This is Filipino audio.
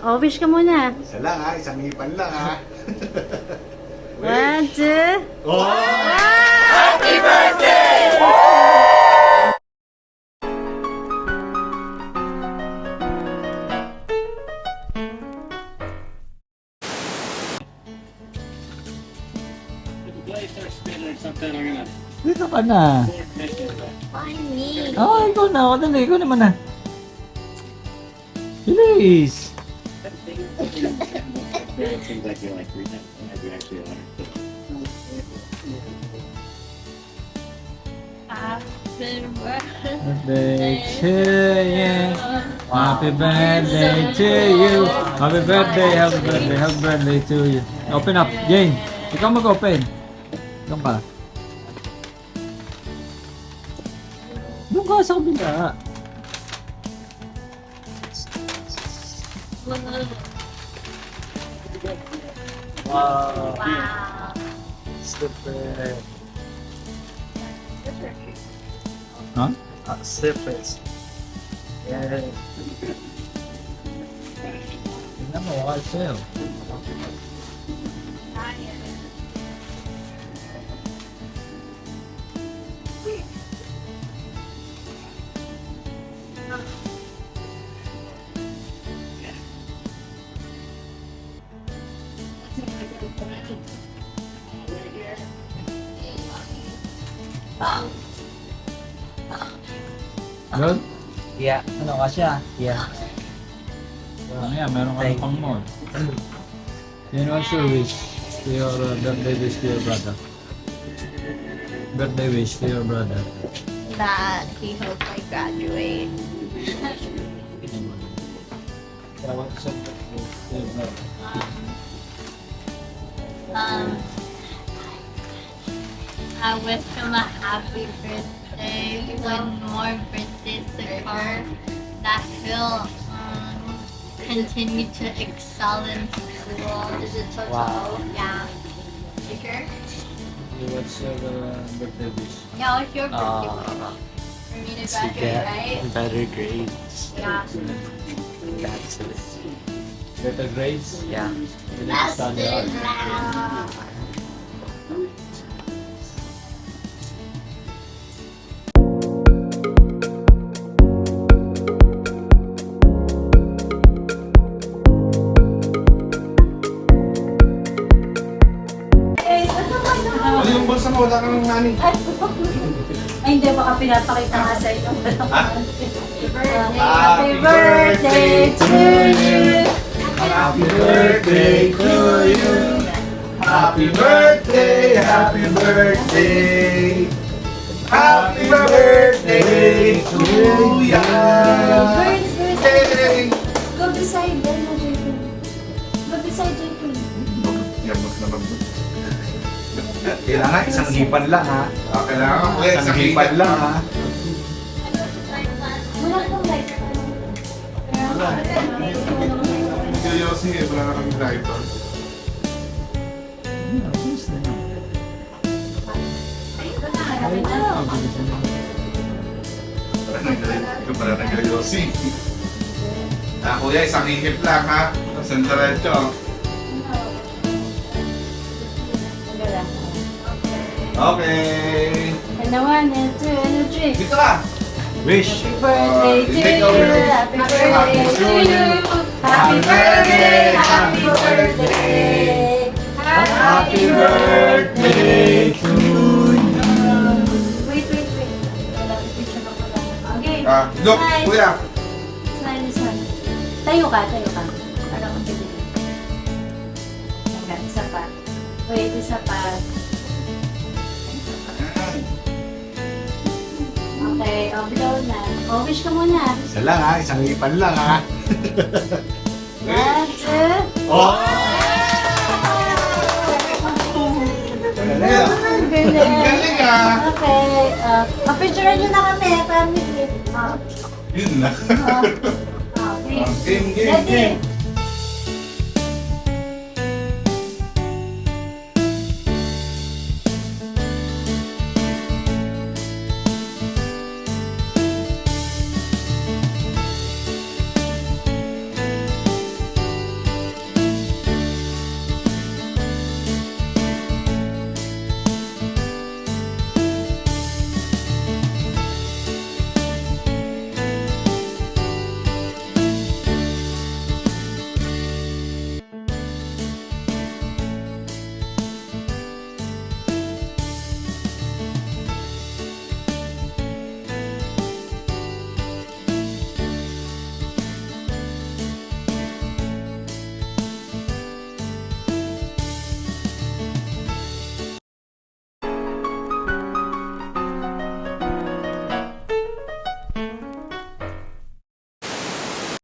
Oh, wish ka muna. Isa lang ha, isang hipan lang ha. 1, 2. Oh! Happy birthday! Dito ka na. Funny. Oo, ikaw na. Ako dali. Ikaw naman na. Bilis. Happy Birthday to you. Happy birthday to you. Happy birthday, happy birthday, happy birthday to you. Open up, Jane. Ikaw mag-open. Ikaw ka. Doon ka sa kabila. Wow. Wow. Super. Huh? Slippers. Yeah. Tingnan mo, wakal sa'yo. Good? Yeah. Ano ka siya? Yeah. Mamaya, meron ka pang more. Yun, what's your wish to your birthday wish to your brother? Birthday wish to your brother. That he hopes I graduate. Yeah, what's your birthday wish to your brother? I wish him a happy birthday with more birthdays to come. That he'll continue to excel in school. Wow. Yeah. You sure? What's your birthday wish? Yeah, what's your birthday wish? For me to To graduate, get right? better grades. Yeah. That's it. Better grades? Yeah. You need to That's study it hard. now. Ano yung bulsa mo? Wala kang money. Ay, hindi. Baka pinapakita nga sa inyo. Happy birthday to you. Happy birthday to you. Happy birthday, happy birthday. Happy birthday to ya. Birds, birds. Hey. Go beside them, JP. Go beside JP. Yabot naman. Kailangan isang hipan lang ha. Kailangan ko isang hipan lang ha. Wala pong light. Seryoso eh, wala na kami driver. Para nag-seryoso. Kuya, isang hihip lang ha. Isang diretso. Okay. And the 1 and 2 and 3. Dito ka. Wish. Happy birthday to take you. over. Happy birthday to you. Happy birthday. Happy birthday. Happy birthday to you. Wait. Wala, picture ko lang. Okay. Look, Smile. kuya. Smile. Tayo ka. Para magpili. Hanggang, isa pa. Wait, isa pa. Okay, blow na. Wish ka muna. Isa lang ha, isang hipan lang ha. 1, 2. Oh! Galing. Galing ha. Okay, papicturean nyo na kami, family. Yun na. Okay. Game. Ready?